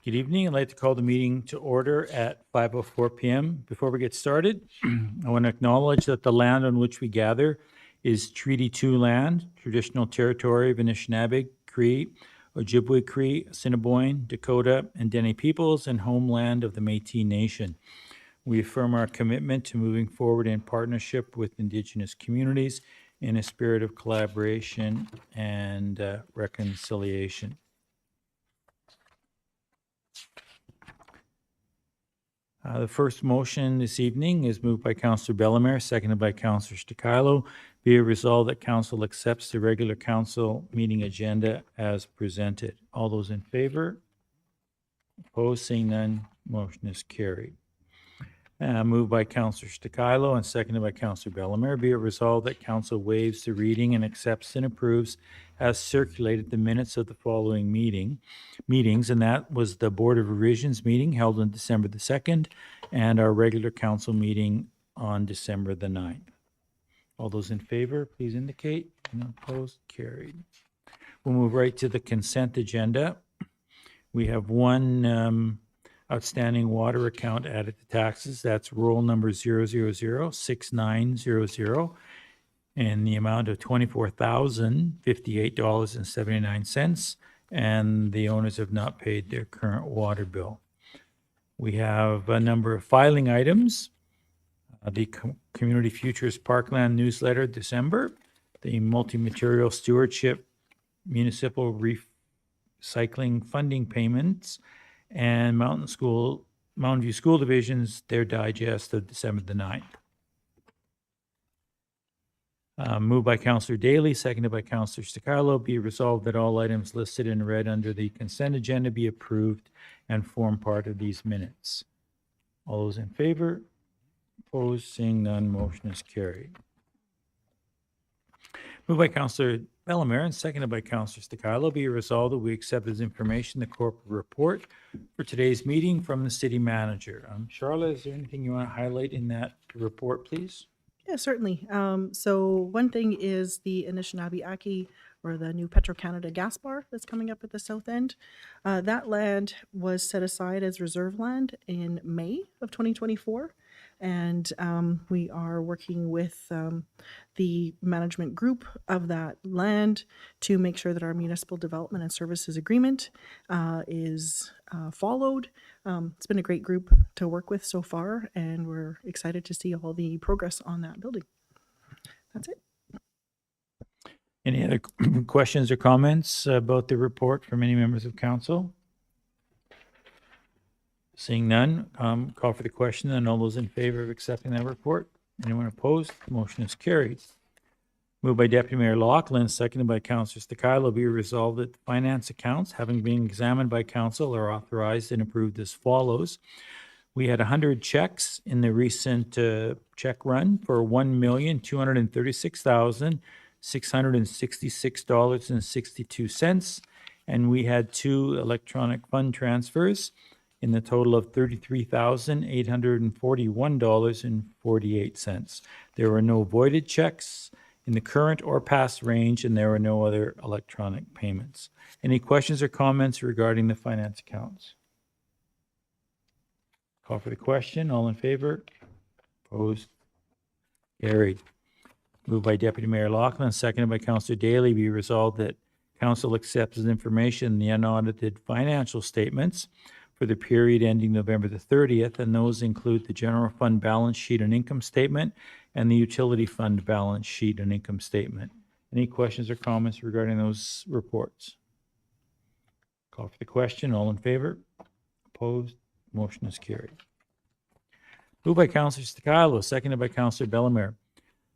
Good evening. I'd like to call the meeting to order at 5:04 p.m. Before we get started, I want to acknowledge that the land on which we gather is Treaty 2 land, traditional territory of Anishinaabe, Cree, Ojibwe Cree, Assiniboine, Dakota, and Dene peoples, and homeland of the Métis Nation. We affirm our commitment to moving forward in partnership with Indigenous communities in a spirit of collaboration and reconciliation. The first motion this evening is moved by Councillor Bellemare, seconded by Councillor Sticilo. Be it resolved that Council accepts the regular council meeting agenda as presented. All those in favor? Opposed? Seeing none, motion is carried. Moved by Councillor Sticilo and seconded by Councillor Bellemare. Be it resolved that Council waives the reading and accepts and approves as circulated the minutes of the following meetings, and that was the Board of Revisions meeting held on December the 2nd and our regular council meeting on December the 9th. All those in favor, please indicate. And opposed, carried. We'll move right to the consent agenda. We have one outstanding water account added to taxes. That's roll number 0006900 in the amount of $24,058.79, and the owners have not paid their current water bill. We have a number of filing items. The Community Futures Parkland newsletter, December, the multi-material stewardship municipal recycling funding payments, and Mountain View School Division's, their digest of December the 9th. Moved by Councillor Daly, seconded by Councillor Sticilo. Be resolved that all items listed and read under the consent agenda be approved and form part of these minutes. All those in favor? Opposed? Seeing none, motion is carried. Moved by Councillor Bellemare and seconded by Councillor Sticilo. Be resolved that we accept as information the corporate report for today's meeting from the city manager. Charlotte, is there anything you want to highlight in that report, please? Yeah, certainly. So one thing is the Anishinaabe Aki, or the new Petro-Canada gas bar that's coming up at the south end. That land was set aside as reserve land in May of 2024. And we are working with the management group of that land to make sure that our municipal development and services agreement is followed. It's been a great group to work with so far, and we're excited to see all the progress on that building. That's it. Any other questions or comments about the report from any members of council? Seeing none, call for the question, and all those in favor of accepting that report. Anyone opposed? Motion is carried. Moved by Deputy Mayor Loughlin, seconded by Councillor Sticilo. Be resolved that the finance accounts, having been examined by council, are authorized and approved as follows. We had 100 checks in the recent check run for $1,236,666.62, and we had 2 electronic fund transfers in the total of $33,841.48. There were no voided checks in the current or past range, and there were no other electronic payments. Any questions or comments regarding the finance accounts? Call for the question. All in favor? Opposed? Carried. Moved by Deputy Mayor Loughlin, seconded by Councillor Daly. Be resolved that council accepts as information the unaudited financial statements for the period ending November the 30th, and those include the general fund balance sheet and income statement and the utility fund balance sheet and income statement. Any questions or comments regarding those reports? Call for the question. All in favor? Opposed? Motion is carried. Moved by Councillor Sticilo, seconded by Councillor Bellemare.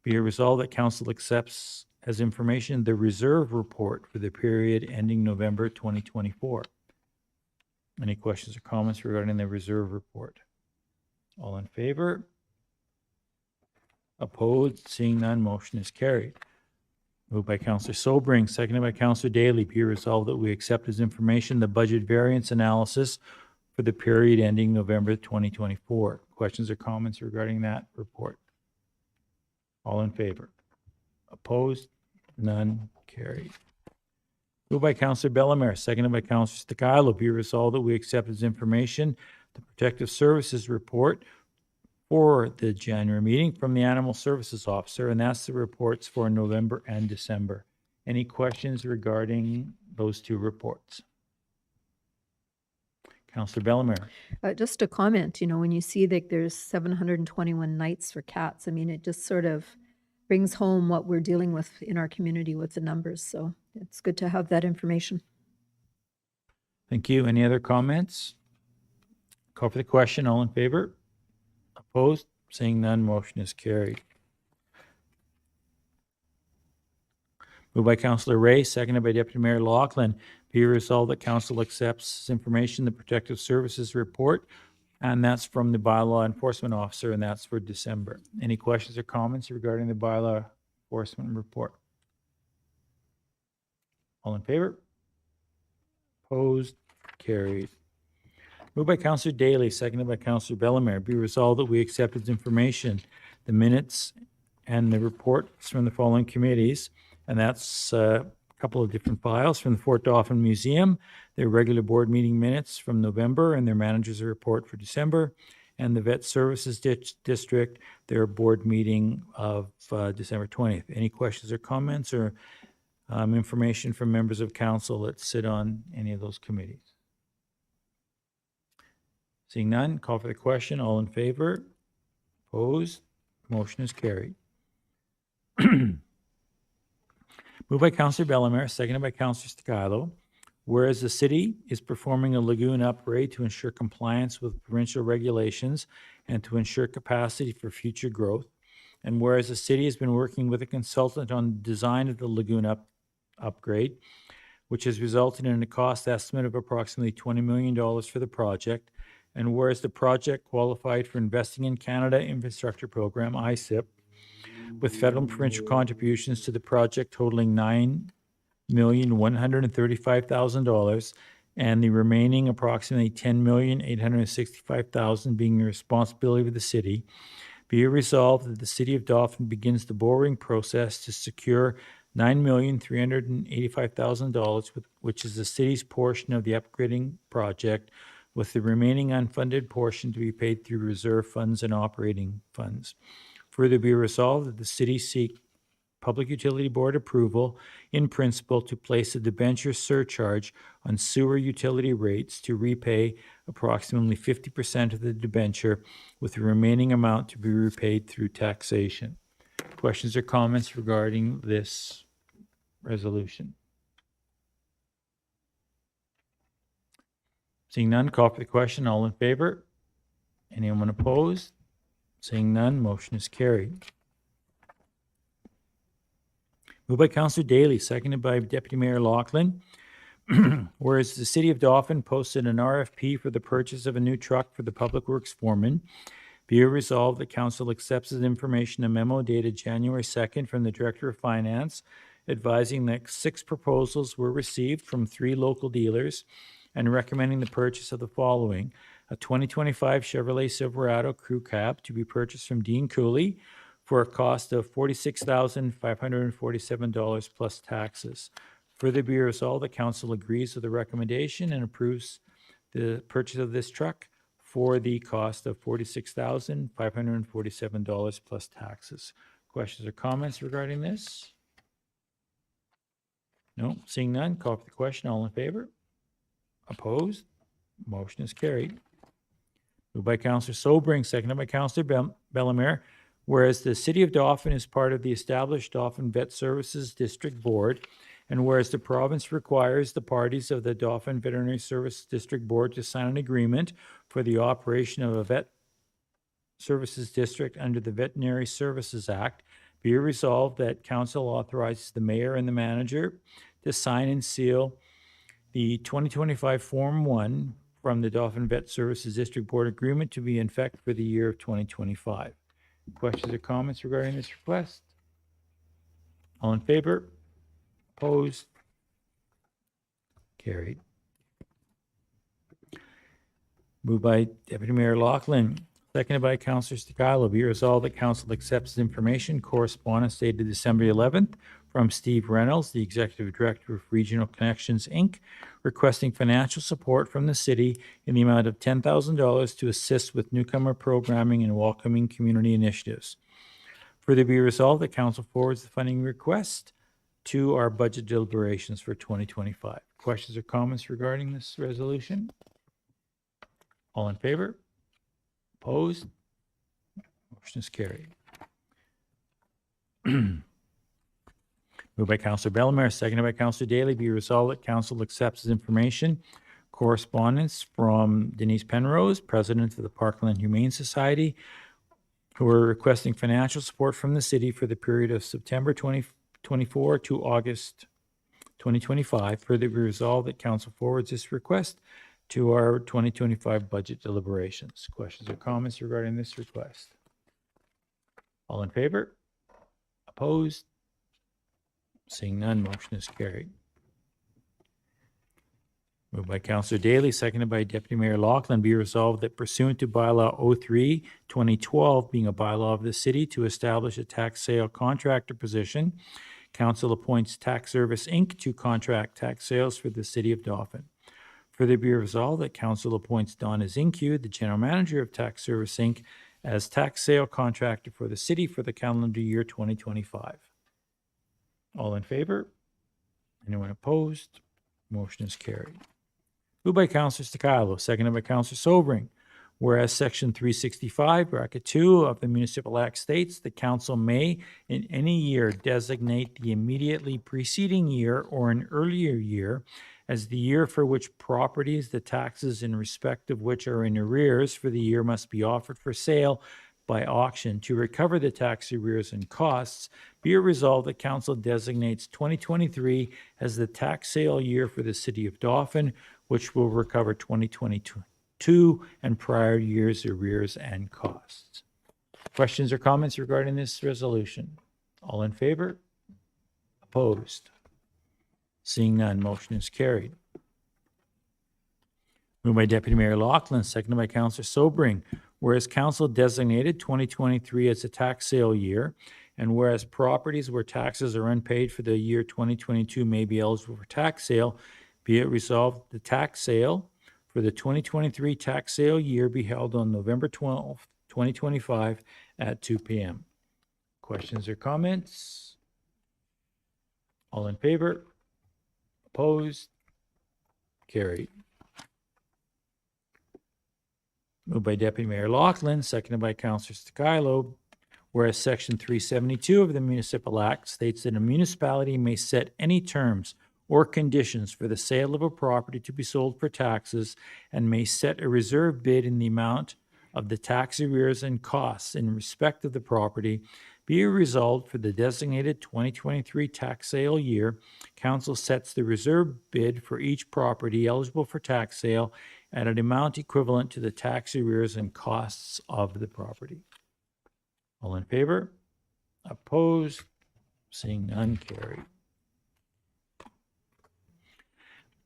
Be it resolved that council accepts as information the reserve report for the period ending November 2024. Any questions or comments regarding the reserve report? All in favor? Opposed? Seeing none, motion is carried. Moved by Councillor Sobring, seconded by Councillor Daly. Be resolved that we accept as information the budget variance analysis for the period ending November 2024. Questions or comments regarding that report? All in favor? Opposed? None? Carried. Moved by Counselor Bellemare, seconded by Counselor Stakilo. Be resolved that we accept as information the Protective Services report for the January meeting from the Animal Services Officer, and that's the reports for November and December. Any questions regarding those two reports? Counselor Bellemare. Just a comment, when you see that there's 721 nights for cats, I mean, it just sort of brings home what we're dealing with in our community with the numbers. So it's good to have that information. Thank you. Any other comments? Call for the question. All in favor? Opposed? Seeing none, motion is carried. Moved by Councillor Ray, seconded by Deputy Mayor Laughlin. Be resolved that Council accepts as information the Protective Services report, and that's from the Bylaw Enforcement Officer, and that's for December. Any questions or comments regarding the Bylaw Enforcement report? All in favor? Opposed? Carried. Moved by Councillor Daly, seconded by Councillor Bellemare. Be resolved that we accept as information the minutes and the reports from the following committees, and that's a couple of different files from the Fort Dauphin Museum, their regular board meeting minutes from November, and their manager's report for December, and the Vet Services District, their board meeting of December 20th. Any questions or comments or information from members of council that sit on any of those committees? Seeing none, call for the question. All in favor? Opposed? Motion is carried. Moved by Councillor Bellemare, seconded by Councillor Stakilo. Whereas the city is performing a lagoon upgrade to ensure compliance with provincial regulations and to ensure capacity for future growth, and whereas the city has been working with a consultant on the design of the lagoon upgrade, which has resulted in a cost estimate of approximately $20 million for the project, and whereas the project qualified for Investing in Canada Infrastructure Program, ICIP, with federal and provincial contributions to the project totaling $9,135,000, and the remaining approximately $10,865,000 being the responsibility of the city. Be it resolved that the City of Dauphin begins the borrowing process to secure $9,385,000, which is the city's portion of the upgrading project, with the remaining unfunded portion to be paid through reserve funds and operating funds. Further be resolved that the city seek Public Utility Board approval in principle to place a debenture surcharge on sewer utility rates to repay approximately 50% of the debenture, with the remaining amount to be repaid through taxation. Questions or comments regarding this resolution? Seeing none, call for the question. All in favor? Anyone opposed? Seeing none, motion is carried. Moved by Councillor Daly, seconded by Deputy Mayor Laughlin. Whereas the City of Dauphin posted an RFP for the purchase of a new truck for the Public Works Foreman, be it resolved that Council accepts as information a memo dated January 2nd from the Director of Finance advising that 6 proposals were received from 3 local dealers and recommending the purchase of the following: a 2025 Chevrolet Silverado Crew Cab to be purchased from Dean Cooley for a cost of $46,547 plus taxes. Further be resolved that Council agrees with the recommendation and approves the purchase of this truck for the cost of $46,547 plus taxes. Questions or comments regarding this? No, seeing none, call for the question. All in favor? Opposed? Motion is carried. Moved by Councillor Sobring, seconded by Councillor Bellemare. Whereas the City of Dauphin is part of the established Dauphin Vet Services District Board, and whereas the province requires the parties of the Dauphin Veterinary Service District Board to sign an agreement for the operation of a vet services district under the Veterinary Services Act, be it resolved that Council authorizes the mayor and the manager to sign and seal the 2025 Form 1 from the Dauphin Vet Services District Board agreement to be in effect for the year of 2025. Questions or comments regarding this request? All in favor? Opposed? Carried. Moved by Deputy Mayor Laughlin. Seconded by Councillor Stigalo. Be resolved that council accepts information correspondence dated December 11th from Steve Reynolds, the Executive Director of Regional Connections, Inc., requesting financial support from the city in the amount of $10,000 to assist with newcomer programming and welcoming community initiatives. Further be resolved that council forwards the funding request to our budget deliberations for 2025. Questions or comments regarding this resolution? All in favor? Opposed? Motion is carried. Moved by Councillor Bellemare, seconded by Councillor Daly. Be resolved that council accepts as information correspondence from Denise Penrose, President of the Parkland Humane Society, who are requesting financial support from the city for the period of September 2024 to August 2025. Further be resolved that council forwards this request to our 2025 budget deliberations. Questions or comments regarding this request? All in favor? Opposed? Seeing none, motion is carried. Moved by Councillor Daly, seconded by Deputy Mayor Laughlin. Be resolved that pursuant to Bylaw 03-2012, being a bylaw of the city to establish a tax sale contractor position, council appoints Tax Service Inc. to contract tax sales for the city of Dauphin. Further be resolved that council appoints Donna Zinke, the General Manager of Tax Service Inc., as tax sale contractor for the city for the calendar year 2025. All in favor? Anyone opposed? Motion is carried. Moved by Councillor Stigalo, seconded by Councillor Sobering. Whereas Section 365, Bracket 2 of the Municipal Act states the council may, in any year, designate the immediately preceding year or an earlier year as the year for which properties, the taxes in respect of which are in arrears for the year must be offered for sale by auction to recover the tax arrears and costs. Be it resolved that council designates 2023 as the tax sale year for the city of Dauphin, which will recover 2022 and prior years' arrears and costs. Questions or comments regarding this resolution? All in favor? Opposed? Seeing none, motion is carried. Moved by Deputy Mayor Laughlin, seconded by Councillor Sobering. Whereas council designated 2023 as a tax sale year, and whereas properties where taxes are unpaid for the year 2022 may be eligible for tax sale, be it resolved the tax sale for the 2023 tax sale year be held on November 12th, 2025 at 2 p.m. Questions or comments? All in favor? Opposed? Carried. Moved by Deputy Mayor Laughlin, seconded by Councillor Stigalo. Whereas Section 372 of the Municipal Act states that a municipality may set any terms or conditions for the sale of a property to be sold for taxes and may set a reserve bid in the amount of the tax arrears and costs in respect of the property. Be it resolved for the designated 2023 tax sale year, council sets the reserve bid for each property eligible for tax sale at an amount equivalent to the tax arrears and costs of the property. All in favor? Opposed? Seeing none, carried.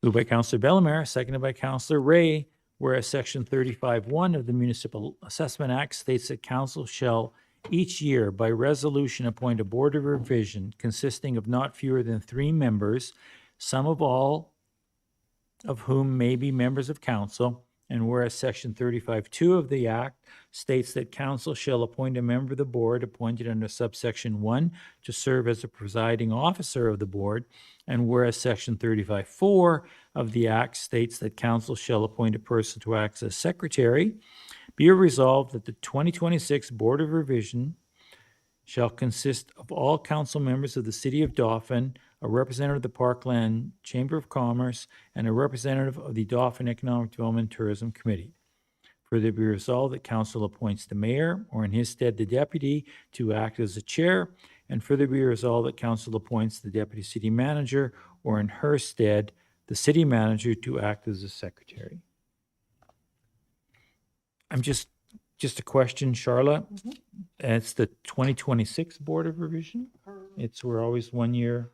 Moved by Councillor Bellemare, seconded by Councillor Ray. Whereas Section 35(1) of the Municipal Assessment Act states that council shall each year by resolution appoint a board of revision consisting of not fewer than 3 members, some of all of whom may be members of council. And whereas Section 35(2) of the Act states that council shall appoint a member of the board appointed under subsection 1 to serve as the presiding officer of the board. And whereas Section 35(4) of the Act states that council shall appoint a person to act as secretary, be it resolved that the 2026 Board of Revision shall consist of all council members of the City of Dauphin, a representative of the Parkland Chamber of Commerce, and a representative of the Dauphin Economic Development and Tourism Committee. Further be resolved that council appoints the mayor, or in his stead the deputy, to act as the chair, and further be resolved that council appoints the deputy city manager, or in her stead the city manager, to act as the secretary. I'm just a question, Charlotte. It's the 2026 Board of Revision? We're always 1 year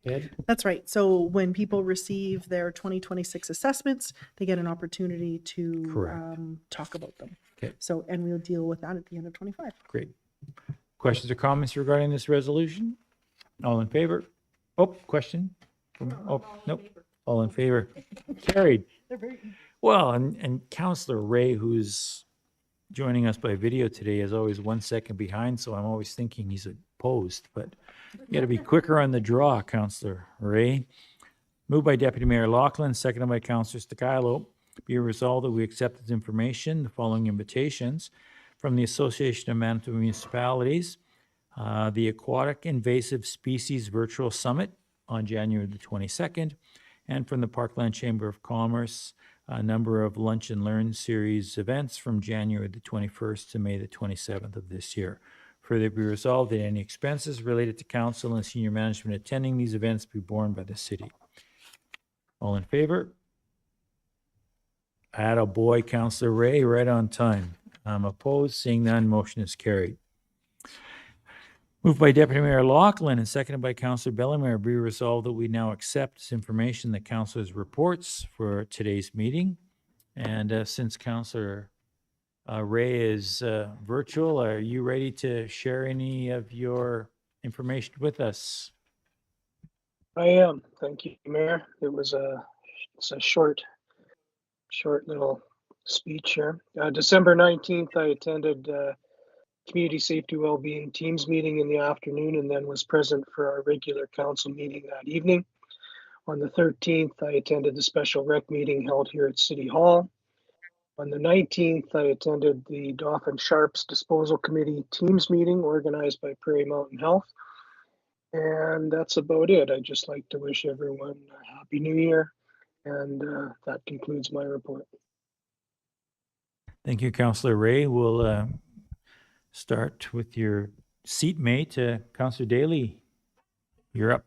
ahead? That's right. So when people receive their 2026 assessments, they get an opportunity to Correct. talk about them. Okay. So, and we'll deal with that at the end of 25. Great. Questions or comments regarding this resolution? All in favor? Oh, question? Oh, nope. All in favor? Carried. Well, and Councillor Ray, who's joining us by video today, is always 1 second behind, so I'm always thinking he's opposed, but you got to be quicker on the draw, Councillor Ray. Moved by Deputy Mayor Lachlan, seconded by Councillor Stakilo. Be it resolved that we accept as information the following invitations from the Association of Manitoba Municipalities, the Aquatic Invasive Species Virtual Summit on January the 22nd, and from the Parkland Chamber of Commerce, a number of Lunch and Learn series events from January the 21st to May the 27th of this year. Further be resolved that any expenses related to council and senior management attending these events be borne by the city. All in favor? Attaboy, Councillor Ray, right on time. Opposed? Seeing none, motion is carried. Moved by Deputy Mayor Lachlan and seconded by Councillor Bellemare, be resolved that we now accept this information, the councillor's reports for today's meeting. And since Councillor Ray is virtual, are you ready to share any of your information with us? I am. Thank you, Mayor. It's a short little speech here. December 19th, I attended Community Safety Wellbeing Teams meeting in the afternoon and then was present for our regular council meeting that evening. On the 13th, I attended the special rec meeting held here at City Hall. On the 19th, I attended the Dauphin Sharps Disposal Committee Teams meeting organized by Prairie Mountain Health. And that's about it. I'd just like to wish everyone a happy new year. And that concludes my report. Thank you, Councillor Ray. We'll start with your seatmate, Councillor Daly. You're up.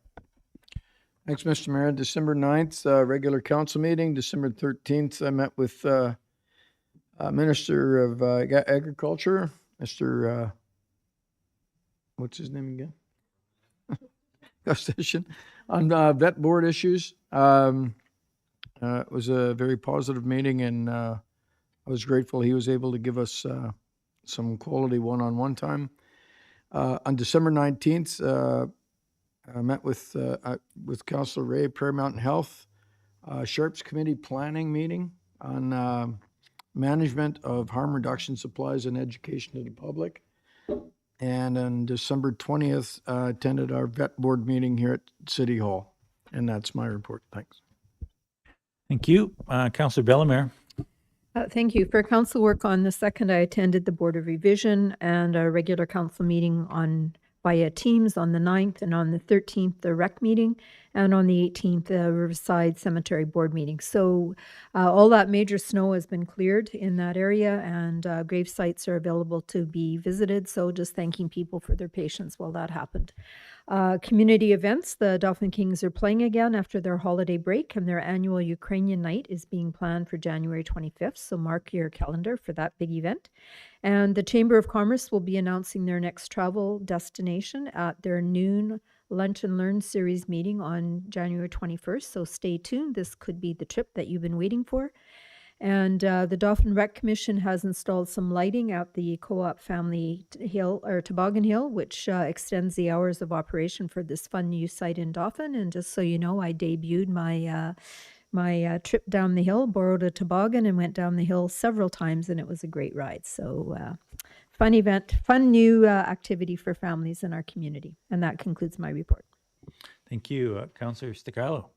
Thanks, Mr. Mayor. December 9th, regular council meeting. December 13th, I met with Minister of Agriculture, Mr. What's his name again? Gustafson, on vet board issues. It was a very positive meeting, and I was grateful he was able to give us some quality one-on-one time. On December 19th, I met with Councillor Ray, Prairie Mountain Health, Sharps Committee planning meeting on management of harm reduction supplies and education to the public. And on December 20th, attended our vet board meeting here at City Hall. And that's my report. Thanks. Thank you. Councillor Bellemare. Thank you. For council work on the 2nd, I attended the Board of Revision and a regular council meeting via Teams on the 9th, and on the 13th, the rec meeting, and on the 18th, the Riverside Cemetery Board meeting. So all that major snow has been cleared in that area, and grave sites are available to be visited. So just thanking people for their patience while that happened. Community events, the Dauphin Kings are playing again after their holiday break, and their annual Ukrainian night is being planned for January 25th. So mark your calendar for that big event. And the Chamber of Commerce will be announcing their next travel destination at their noon Lunch and Learn series meeting on January 21st. So stay tuned. This could be the trip that you've been waiting for. And the Dauphin Rec Commission has installed some lighting at the Co-op Family Hill or Toboggan Hill, which extends the hours of operation for this fun new site in Dauphin. And just so you know, I debuted my trip down the hill, borrowed a toboggan, and went down the hill several times, and it was a great ride. So fun event, fun new activity for families in our community. And that concludes my report. Thank you. Councillor Stakilo.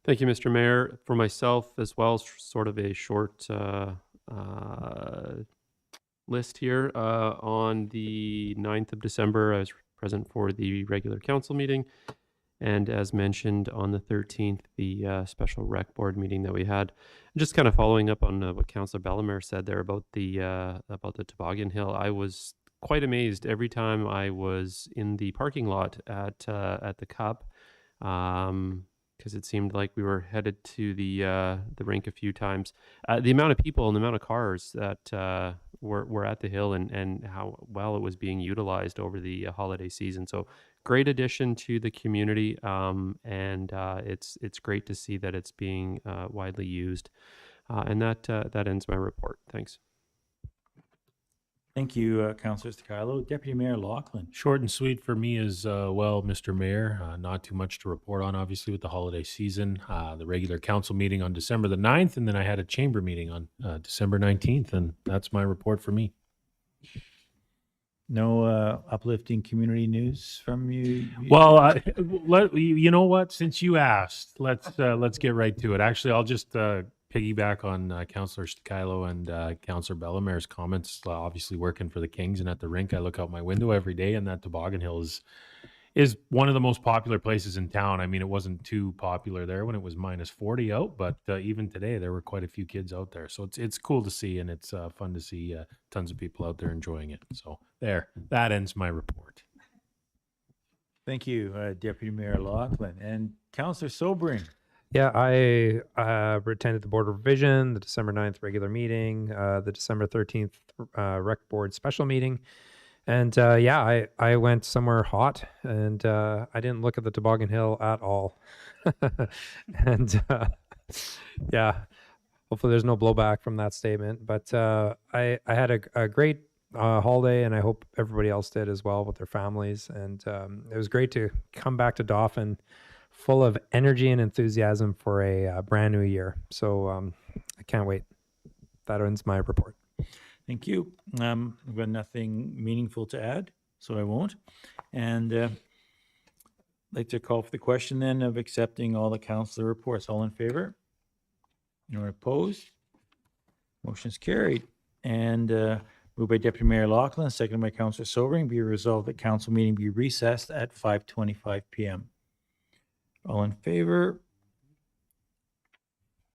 Thank you, Mr. Mayor. For myself as well, sort of a short list here. On the 9th of December, I was present for the regular council meeting. And as mentioned on the 13th, the special rec board meeting that we had. Just kind of following up on what Councillor Bellemare said there about the Toboggan Hill, I was quite amazed every time I was in the parking lot at the Cup. Because it seemed like we were headed to the rink a few times. The amount of people and the amount of cars that were at the hill and how well it was being utilized over the holiday season. So great addition to the community, and it's great to see that it's being widely used. And that ends my report. Thanks. Thank you, Councillor Sticalo. Deputy Mayor Laughlin. Short and sweet for me as well, Mr. Mayor. Not too much to report on, obviously, with the holiday season. The regular council meeting on December the 9th, and then I had a chamber meeting on December 19th, and that's my report for me. No uplifting community news from you? Well, you know what? Since you asked, let's get right to it. Actually, I'll just piggyback on Councillor Sticalo and Councillor Bellamer's comments. Obviously, working for the Kings and at the rink, I look out my window every day, and that Toboggan Hill is one of the most popular places in town. I mean, it wasn't too popular there when it was minus 40 out, but even today there were quite a few kids out there. So it's cool to see, and it's fun to see tons of people out there enjoying it. So that ends my report. Thank you, Deputy Mayor Laughlin. And Councillor Sobering. Yeah, I attended the Board of Revision, the December 9th regular meeting, the December 13th Rec Board special meeting. And yeah, I went somewhere hot, and I didn't look at the Toboggan Hill at all. And yeah, hopefully there's no blowback from that statement. But I had a great holiday, and I hope everybody else did as well with their families. And it was great to come back to Dauphin full of energy and enthusiasm for a brand new year. So I can't wait. That ends my report. Thank you. I've got nothing meaningful to add, so I won't. And I'd like to call for the question then of accepting all the councillor reports. All in favor? Anyone opposed? Motion is carried. And moved by Deputy Mayor Laughlin, seconded by Councillor Sobering, be resolved that council meeting be recessed at 5:25 p.m. All in favor?